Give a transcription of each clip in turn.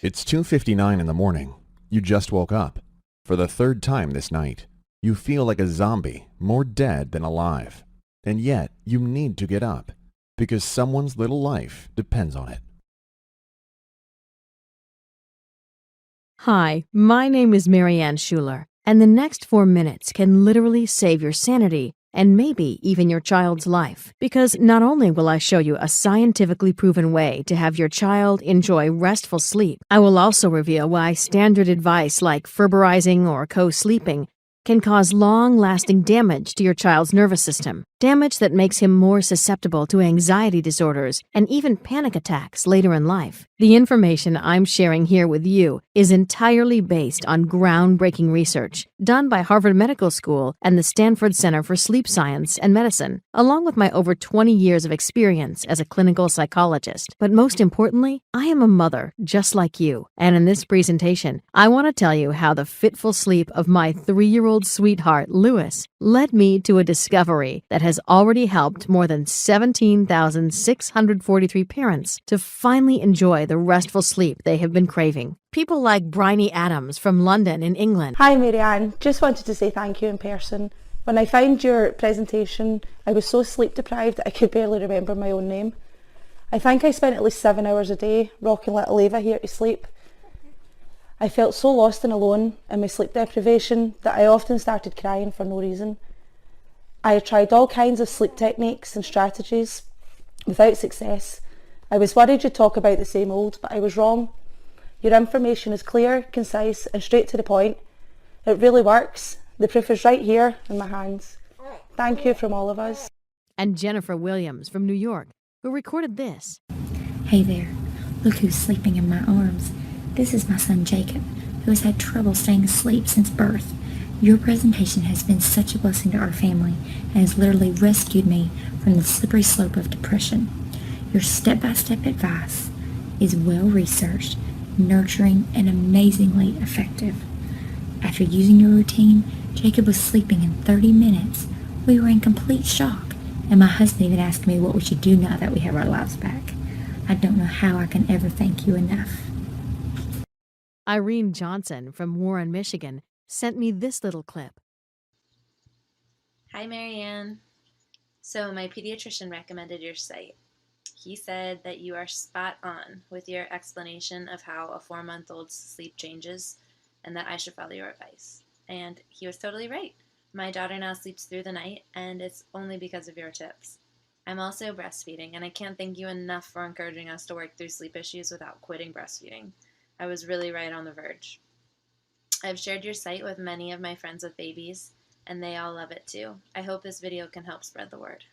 It's 2:59 in the morning. You just woke up. For the third time this night. You feel like a zombie, more dead than alive. And yet, you need to get up, because someone's little life depends on it. Hi, my name is Marianne Schuler, and the next 4 minutes can literally save your sanity and maybe even your child's life. Because not only will I show you a scientifically proven way to have your child enjoy restful sleep, I will also reveal why standard advice like Ferberizing or co-sleeping can cause long-lasting damage to your child's nervous system, damage that makes him more susceptible to anxiety disorders and even panic attacks later in life. The information I'm sharing here with you is entirely based on groundbreaking research done by Harvard Medical School and the Stanford Center for Sleep Science and Medicine, along with my over 20 years of experience as a clinical psychologist. But most importantly, I am a mother just like you. And in this presentation, I want to tell you how the fitful sleep of my 3-year-old sweetheart, Lewis, led me to a discovery that has already helped more than 17,643 parents to finally enjoy the restful sleep they have been craving. People like Bryony Adams from London in England. Hi Marianne, just wanted to say thank you in person. When I found your presentation, I was so sleep deprived that I could barely remember my own name. I think I spent at least 7 hours a day rocking little Ava here to sleep. I felt so lost and alone in my sleep deprivation that I often started crying for no reason. I had tried all kinds of sleep techniques and strategies without success. I was worried you'd talk about the same old, but I was wrong. Your information is clear, concise and straight to the point. It really works. The proof is right here in my hands. Thank you from all of us. And Jennifer Williams from New York, who recorded this. Hey there, look who's sleeping in my arms. This is my son Jacob, who has had trouble staying asleep since birth. Your presentation has been such a blessing to our family and has literally rescued me from the slippery slope of depression. Your step-by-step advice is well-researched, nurturing, and amazingly effective. After using your routine, Jacob was sleeping in 30 minutes. We were in complete shock, and my husband even asked me what we should do now that we have our lives back. I don't know how I can ever thank you enough. Irene Johnson from Warren, Michigan, sent me this little clip. Hi, Marianne. So my pediatrician recommended your site. He said that you are spot on with your explanation of how a 4-month-old's sleep changes and that I should follow your advice. And he was totally right. My daughter now sleeps through the night, and it's only because of your tips. I'm also breastfeeding, and I can't thank you enough for encouraging us to work through sleep issues without quitting breastfeeding. I was really right on the verge. I've shared your site with many of my friends with babies, and they all love it too. I hope this video can help spread the word.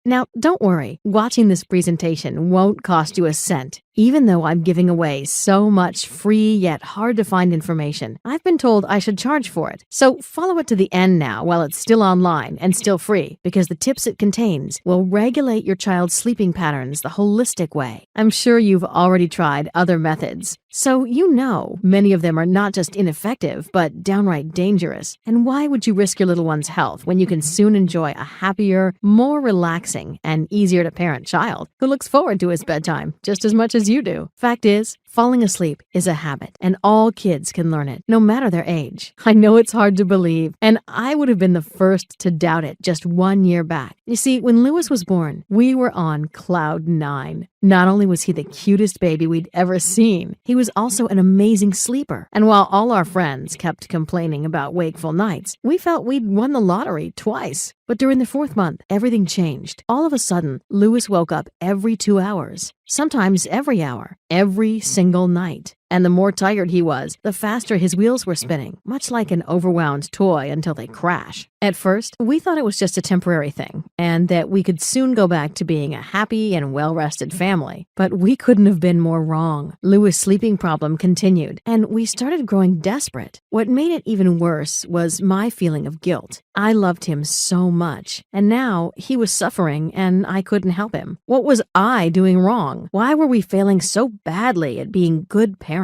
Now, don't worry, watching this presentation won't cost you a cent, even though I'm giving away so much free yet hard-to-find information. I've been told I should charge for it, so follow it to the end now while it's still online and still free, because the tips it contains will regulate your child's sleeping patterns the holistic way. I'm sure you've already tried other methods, so you know many of them are not just ineffective, but downright dangerous. And why would you risk your little one's health when you can soon enjoy a happier, more relaxing, and easier to parent child who looks forward to his bedtime just as much as you do? Fact is, falling asleep is a habit, and all kids can learn it, no matter their age. I know it's hard to believe, and I would have been the first to doubt it just 1 year back. You see, when Lewis was born, we were on cloud 9. Not only was he the cutest baby we'd ever seen, he was also an amazing sleeper. And while all our friends kept complaining about wakeful nights, we felt we'd won the lottery twice. But during the 4th month, everything changed. All of a sudden, Lewis woke up every 2 hours, sometimes every hour, every single night. And the more tired he was, the faster his wheels were spinning, much like an overwound toy until they crash. At first, we thought it was just a temporary thing, and that we could soon go back to being a happy and well-rested family. But we couldn't have been more wrong. Lewis' sleeping problem continued, and we started growing desperate. What made it even worse was my feeling of guilt. I loved him so much, and now he was suffering and I couldn't help him. What was I doing wrong? Why were we failing so badly at being good parents?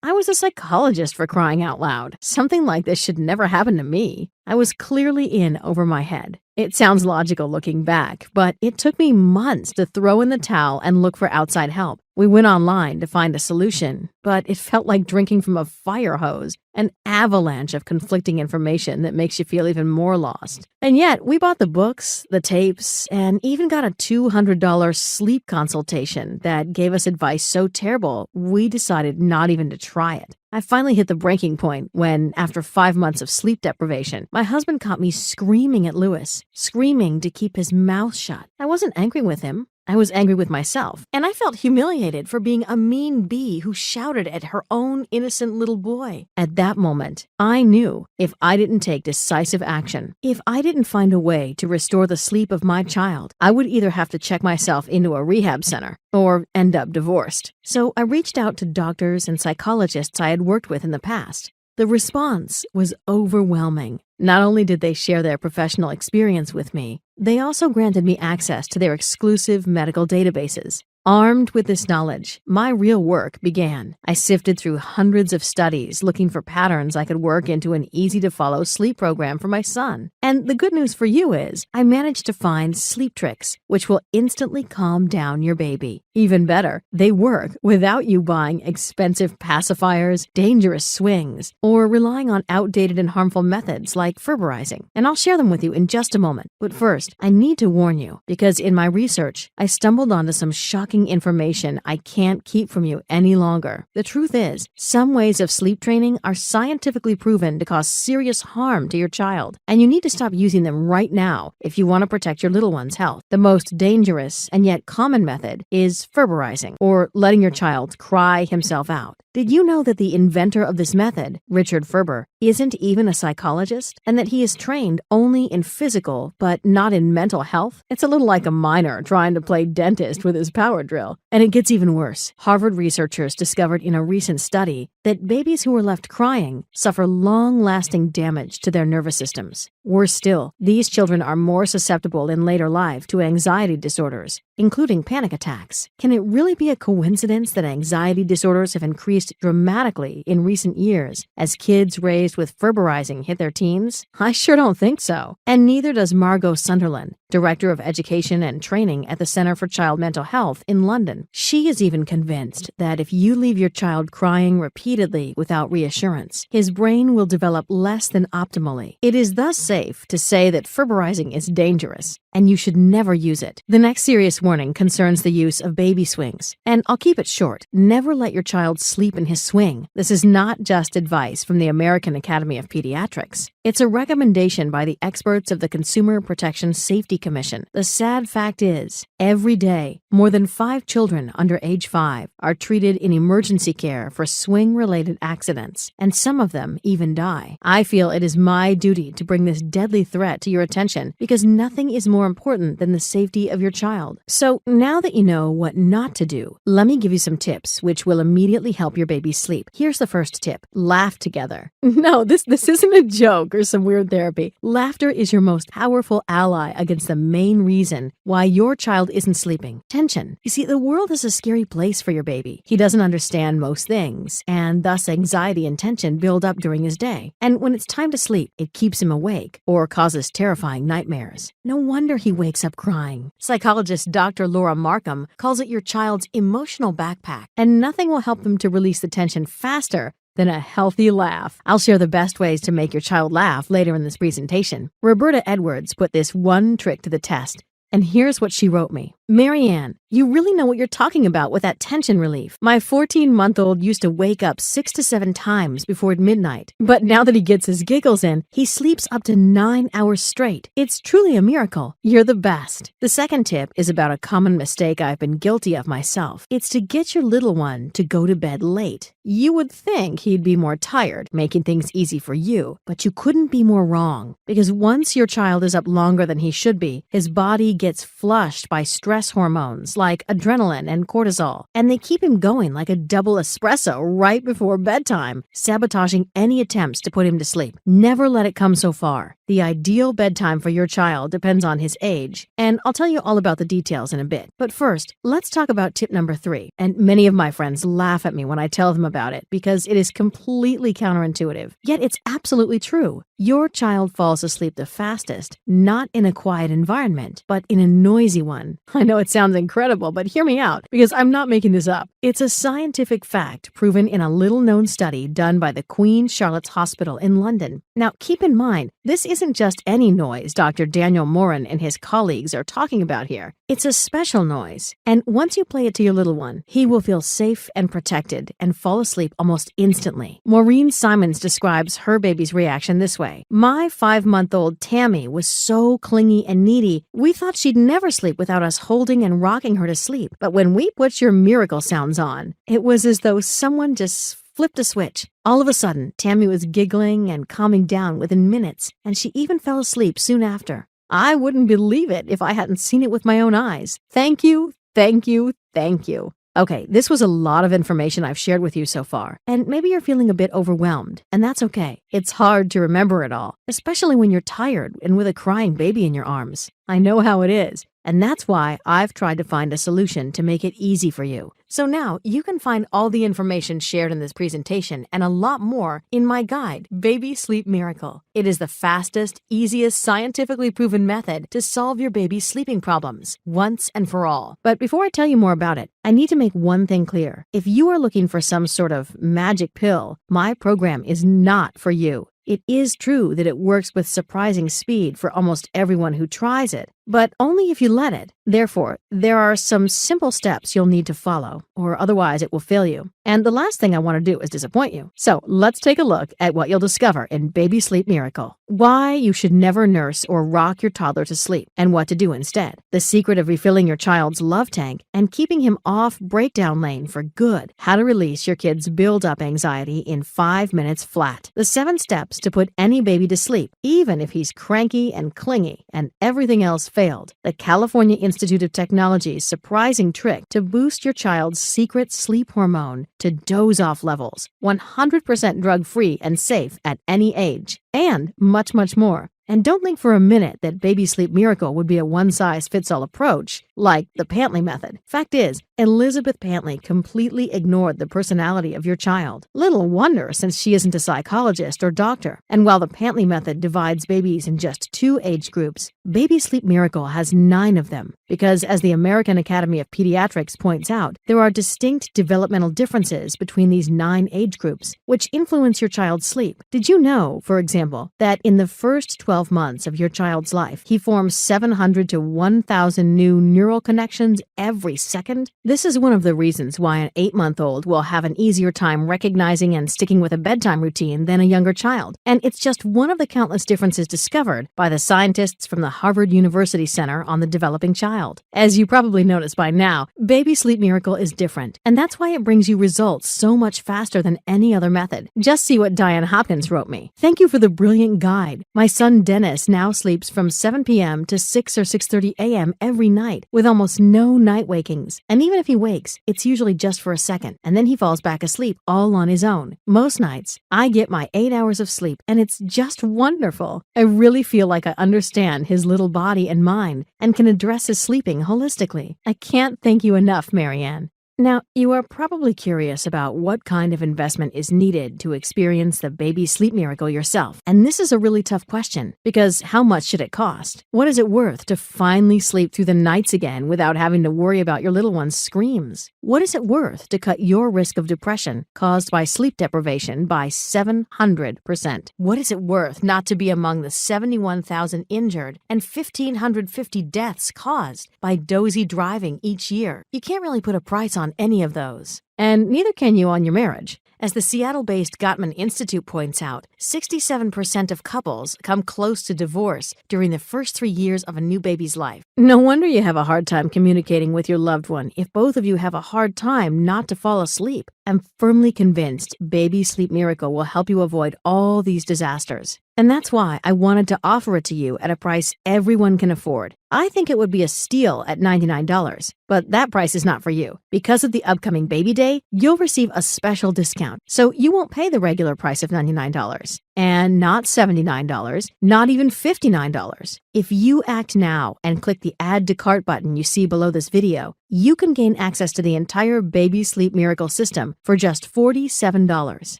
I was a psychologist, for crying out loud. Something like this should never happen to me. I was clearly in over my head. It sounds logical looking back, but it took me months to throw in the towel and look for outside help. We went online to find a solution, but it felt like drinking from a fire hose, an avalanche of conflicting information that makes you feel even more lost. And yet, we bought the books, the tapes, and even got a $200 sleep consultation that gave us advice so terrible, we decided not even to try it. I finally hit the breaking point when, after 5 months of sleep deprivation, my husband caught me screaming at Lewis, screaming to keep his mouth shut. I wasn't angry with him. I was angry with myself, and I felt humiliated for being a mean bee who shouted at her own innocent little boy. At that moment, I knew if I didn't take decisive action, if I didn't find a way to restore the sleep of my child, I would either have to check myself into a rehab center or end up divorced. So I reached out to doctors and psychologists I had worked with in the past. The response was overwhelming. Not only did they share their professional experience with me, they also granted me access to their exclusive medical databases. Armed with this knowledge, my real work began. I sifted through hundreds of studies looking for patterns I could work into an easy-to-follow sleep program for my son. And the good news for you is, I managed to find sleep tricks, which will instantly calm down your baby. Even better, they work without you buying expensive pacifiers, dangerous swings, or relying on outdated and harmful methods like ferberizing. And I'll share them with you in just a moment. But first, I need to warn you, because in my research, I stumbled onto some shocking information I can't keep from you any longer. The truth is, some ways of sleep training are scientifically proven to cause serious harm to your child, and you need to stop using them right now if you want to protect your little one's health. The most dangerous and yet common method is ferberizing, or letting your child cry himself out. Did you know that the inventor of this method, Richard Ferber, isn't even a psychologist, and that he is trained only in physical but not in mental health? It's a little like a miner trying to play dentist with his power drill. And it gets even worse. Harvard researchers discovered in a recent study that babies who are left crying suffer long-lasting damage to their nervous systems. Worse still, these children are more susceptible in later life to anxiety disorders, including panic attacks. Can it really be a coincidence that anxiety disorders have increased dramatically in recent years as kids raised with ferberizing hit their teens? I sure don't think so. And neither does Margot Sunderland, Director of Education and Training at the Center for Child Mental Health in London. She is even convinced that if you leave your child crying repeatedly without reassurance, his brain will develop less than optimally. It is thus safe to say that ferberizing is dangerous, and you should never use it. The next serious warning concerns the use of baby swings, and I'll keep it short. Never let your child sleep in his swing. This is not just advice from the American Academy of Pediatrics. It's a recommendation by the experts of the Consumer Protection Safety Commission. The sad fact is, every day, more than 5 children under age 5 are treated in emergency care for swing-related accidents, and some of them even die. I feel it is my duty to bring this deadly threat to your attention because nothing is more important than the safety of your child. So now that you know what not to do, let me give you some tips which will immediately help your baby sleep. Here's the first tip. Laugh together. No, this isn't a joke or some weird therapy. Laughter is your most powerful ally against the main reason why your child isn't sleeping. Tension. You see, the world is a scary place for your baby. He doesn't understand most things, and thus anxiety and tension build up during his day. And when it's time to sleep, it keeps him awake or causes terrifying nightmares. No wonder he wakes up crying. Psychologist Dr. Laura Markham calls it your child's emotional backpack, and nothing will help them to release the tension faster than a healthy laugh. I'll share the best ways to make your child laugh later in this presentation. Roberta Edwards put this one trick to the test, and here's what she wrote me. Marianne, you really know what you're talking about with that tension relief. My 14-month-old used to wake up 6 to 7 times before midnight, but now that he gets his giggles in, he sleeps up to 9 hours straight. It's truly a miracle. You're the best. The second tip is about a common mistake I've been guilty of myself. It's to get your little one to go to bed late. You would think he'd be more tired, making things easy for you, but you couldn't be more wrong. Because once your child is up longer than he should be, his body gets flushed by stress hormones like adrenaline and cortisol, and they keep him going like a double espresso right before bedtime, sabotaging any attempts to put him to sleep. Never let it come so far. The ideal bedtime for your child depends on his age, and I'll tell you all about the details in a bit. But first, let's talk about tip number 3, and many of my friends laugh at me when I tell them about it because it is completely counterintuitive. Yet it's absolutely true. Your child falls asleep the fastest, not in a quiet environment, but in a noisy one. I know it sounds incredible, but hear me out, because I'm not making this up. It's a scientific fact proven in a little-known study done by the Queen Charlotte's Hospital in London. Now, keep in mind, this isn't just any noise Dr. Daniel Moran and his colleagues are talking about here. It's a special noise, and once you play it to your little one, he will feel safe and protected and fall asleep almost instantly. Maureen Simons describes her baby's reaction this way. My 5-month-old Tammy was so clingy and needy, we thought she'd never sleep without us holding and rocking her to sleep. But when we put your miracle sounds on, it was as though someone just flipped a switch. All of a sudden, Tammy was giggling and calming down within minutes, and she even fell asleep soon after. I wouldn't believe it if I hadn't seen it with my own eyes. Thank you, thank you, thank you. Okay, this was a lot of information I've shared with you so far, and maybe you're feeling a bit overwhelmed, and that's okay. It's hard to remember it all, especially when you're tired and with a crying baby in your arms. I know how it is, and that's why I've tried to find a solution to make it easy for you. So now you can find all the information shared in this presentation and a lot more in my guide, Baby Sleep Miracle. It is the fastest, easiest, scientifically proven method to solve your baby's sleeping problems once and for all. But before I tell you more about it, I need to make one thing clear. If you are looking for some sort of magic pill, my program is not for you. It is true that it works with surprising speed for almost everyone who tries it, but only if you let it. Therefore, there are some simple steps you'll need to follow, or otherwise it will fail you. And the last thing I want to do is disappoint you. So let's take a look at what you'll discover in Baby Sleep Miracle. Why you should never nurse or rock your toddler to sleep, and what to do instead. The secret of refilling your child's love tank and keeping him off breakdown lane for good. How to release your kid's build-up anxiety in 5 minutes flat. The 7 steps to put any baby to sleep, even if he's cranky and clingy and everything else failed. The California Institute of Technology's surprising trick to boost your child's secret sleep hormone to doze-off levels, 100% drug-free and safe at any age, and much, much more. And don't think for a minute that Baby Sleep Miracle would be a one-size-fits-all approach, like the Pantley method. Fact is, Elizabeth Pantley completely ignored the personality of your child. Little wonder, since she isn't a psychologist or doctor. And while the Pantley method divides babies in just 2 age groups, Baby Sleep Miracle has 9 of them. Because as the American Academy of Pediatrics points out, there are distinct developmental differences between these 9 age groups, which influence your child's sleep. Did you know, for example, that in the first 12 months of your child's life, he forms 700 to 1,000 new neural connections every second? This is one of the reasons why an 8-month-old will have an easier time recognizing and sticking with a bedtime routine than a younger child. And it's just one of the countless differences discovered by the scientists from the Harvard University Center on the Developing Child. As you probably noticed by now, Baby Sleep Miracle is different, and that's why it brings you results so much faster than any other method. Just see what Diane Hopkins wrote me. Thank you for the brilliant guide. My son Dennis now sleeps from 7 p.m. to 6 or 6:30 a.m. every night with almost no night wakings. And even if he wakes, it's usually just for a second, and then he falls back asleep all on his own. Most nights, I get my 8 hours of sleep, and it's just wonderful. I really feel like I understand his little body and mind and can address his sleeping holistically. I can't thank you enough, Marianne. Now, you are probably curious about what kind of investment is needed to experience the Baby Sleep Miracle yourself. And this is a really tough question, because how much should it cost? What is it worth to finally sleep through the nights again without having to worry about your little one's screams? What is it worth to cut your risk of depression caused by sleep deprivation by 700%? What is it worth not to be among the 71,000 injured and 1,550 deaths caused by dozy driving each year? You can't really put a price on any of those. And neither can you on your marriage. As the Seattle-based Gottman Institute points out, 67% of couples come close to divorce during the first 3 years of a new baby's life. No wonder you have a hard time communicating with your loved one if both of you have a hard time not to fall asleep. I'm firmly convinced Baby Sleep Miracle will help you avoid all these disasters. And that's why I wanted to offer it to you at a price everyone can afford. I think it would be a steal at $99, but that price is not for you. Because of the upcoming baby day, you'll receive a special discount, so you won't pay the regular price of $99. And not $79, not even $59. If you act now and click the Add to Cart button you see below this video, you can gain access to the entire Baby Sleep Miracle system for just $47.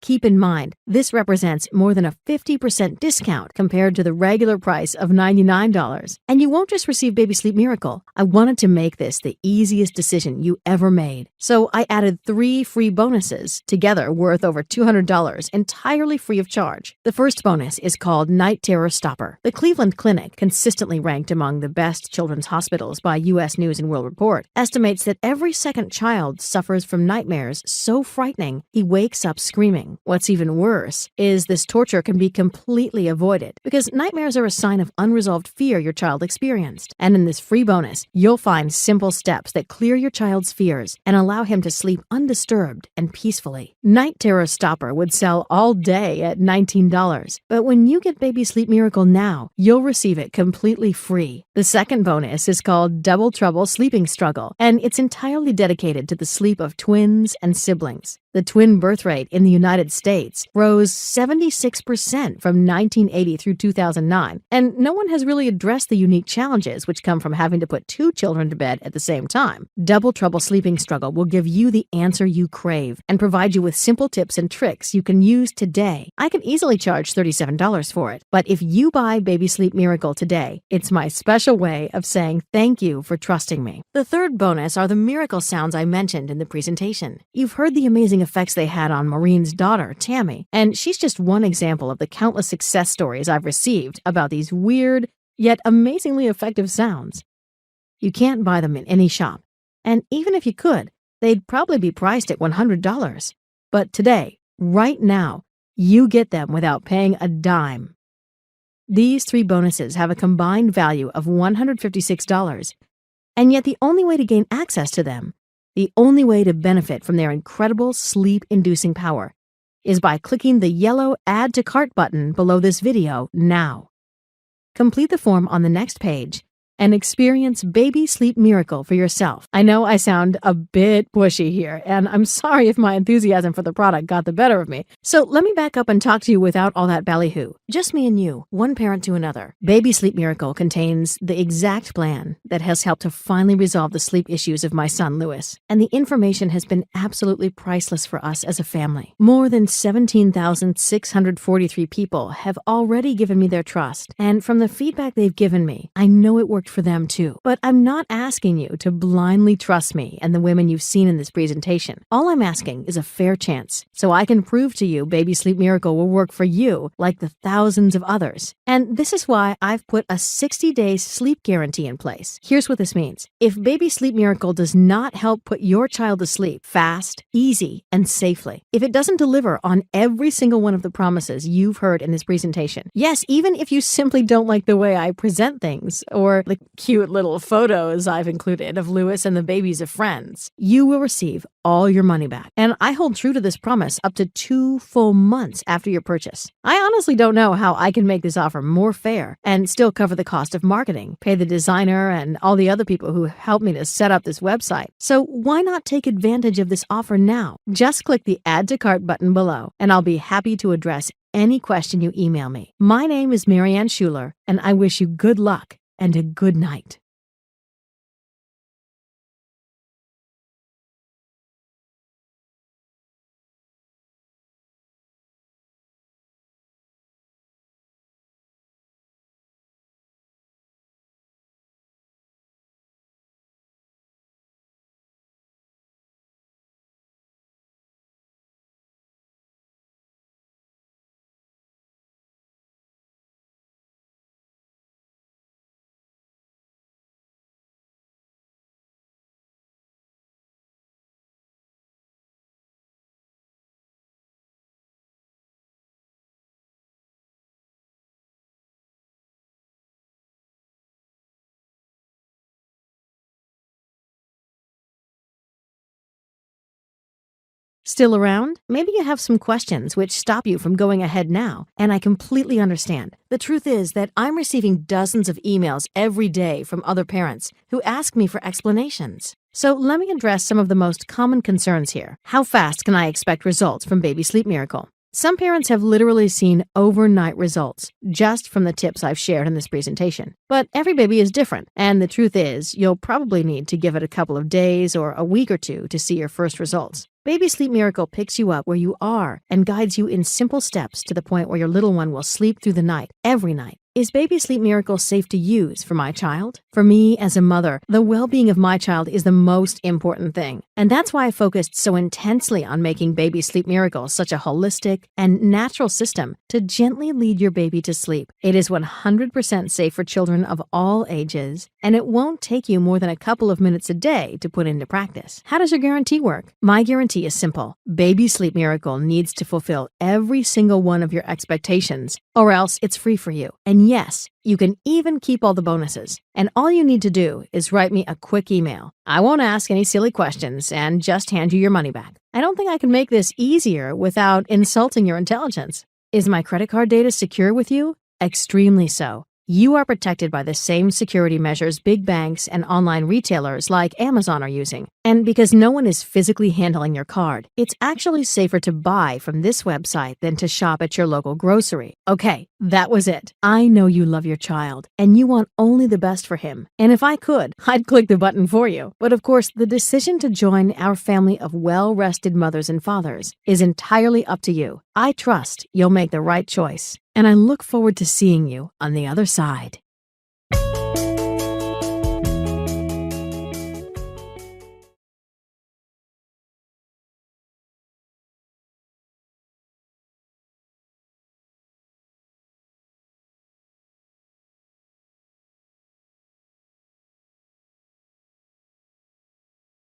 Keep in mind, this represents more than a 50% discount compared to the regular price of $99. And you won't just receive Baby Sleep Miracle. I wanted to make this the easiest decision you ever made. So I added 3 free bonuses, together worth over $200, entirely free of charge. The first bonus is called Night Terror Stopper. The Cleveland Clinic, consistently ranked among the best children's hospitals by U.S. News and World Report, estimates that every second child suffers from nightmares so frightening he wakes up screaming. What's even worse is this torture can be completely avoided because nightmares are a sign of unresolved fear your child experienced. And in this free bonus, you'll find simple steps that clear your child's fears and allow him to sleep undisturbed and peacefully. Night Terror Stopper would sell all day at $19, but when you get Baby Sleep Miracle now, you'll receive it completely free. The second bonus is called Double Trouble Sleeping Struggle, and it's entirely dedicated to the sleep of twins and siblings. The twin birth rate in the United States rose 76% from 1980 through 2009, and no one has really addressed the unique challenges which come from having to put 2 children to bed at the same time. Double Trouble Sleeping Struggle will give you the answer you crave and provide you with simple tips and tricks you can use today. I can easily charge $37 for it, but if you buy Baby Sleep Miracle today, it's my special way of saying thank you for trusting me. The third bonus are the miracle sounds I mentioned in the presentation. You've heard the amazing effects they had on Maureen's daughter, Tammy, and she's just one example of the countless success stories I've received about these weird, yet amazingly effective sounds. You can't buy them in any shop, and even if you could, they'd probably be priced at $100. But today, right now, you get them without paying a dime. These 3 bonuses have a combined value of $156, and yet the only way to gain access to them, the only way to benefit from their incredible sleep-inducing power, is by clicking the yellow Add to Cart button below this video now. Complete the form on the next page and experience Baby Sleep Miracle for yourself. I know I sound a bit pushy here, and I'm sorry if my enthusiasm for the product got the better of me. So let me back up and talk to you without all that ballyhoo. Just me and you, one parent to another. Baby Sleep Miracle contains the exact plan that has helped to finally resolve the sleep issues of my son, Lewis. And the information has been absolutely priceless for us as a family. More than 17,643 people have already given me their trust, and from the feedback they've given me, I know it worked for them too. But I'm not asking you to blindly trust me and the women you've seen in this presentation. All I'm asking is a fair chance, so I can prove to you Baby Sleep Miracle will work for you like the thousands of others. And this is why I've put a 60-day sleep guarantee in place. Here's what this means. If Baby Sleep Miracle does not help put your child to sleep fast, easy, and safely, if it doesn't deliver on every single one of the promises you've heard in this presentation, yes, even if you simply don't like the way I present things, or the cute little photos I've included of Lewis and the babies of friends, you will receive all your money back. And I hold true to this promise up to 2 full months after your purchase. I honestly don't know how I can make this offer more fair and still cover the cost of marketing, pay the designer and all the other people who helped me to set up this website. So why not take advantage of this offer now? Just click the Add to Cart button below, and I'll be happy to address any question you email me. My name is Marianne Schuler, and I wish you good luck and a good night. Still around? Maybe you have some questions which stop you from going ahead now, and I completely understand. The truth is that I'm receiving dozens of emails every day from other parents who ask me for explanations. So let me address some of the most common concerns here. How fast can I expect results from Baby Sleep Miracle? Some parents have literally seen overnight results just from the tips I've shared in this presentation. But every baby is different, and the truth is you'll probably need to give it a couple of days or a week or two to see your first results. Baby Sleep Miracle picks you up where you are and guides you in simple steps to the point where your little one will sleep through the night, every night. Is Baby Sleep Miracle safe to use for my child? For me, as a mother, the well-being of my child is the most important thing. And that's why I focused so intensely on making Baby Sleep Miracle such a holistic and natural system to gently lead your baby to sleep. It is 100% safe for children of all ages, and it won't take you more than a couple of minutes a day to put into practice. How does your guarantee work? My guarantee is simple. Baby Sleep Miracle needs to fulfill every single one of your expectations, or else it's free for you. And yes, you can even keep all the bonuses. And all you need to do is write me a quick email. I won't ask any silly questions and just hand you your money back. I don't think I can make this easier without insulting your intelligence. Is my credit card data secure with you? Extremely so. You are protected by the same security measures big banks and online retailers like Amazon are using. And because no one is physically handling your card, it's actually safer to buy from this website than to shop at your local grocery. Okay, that was it. I know you love your child, and you want only the best for him. And if I could, I'd click the button for you. But of course, the decision to join our family of well-rested mothers and fathers is entirely up to you. I trust you'll make the right choice, and I look forward to seeing you on the other side.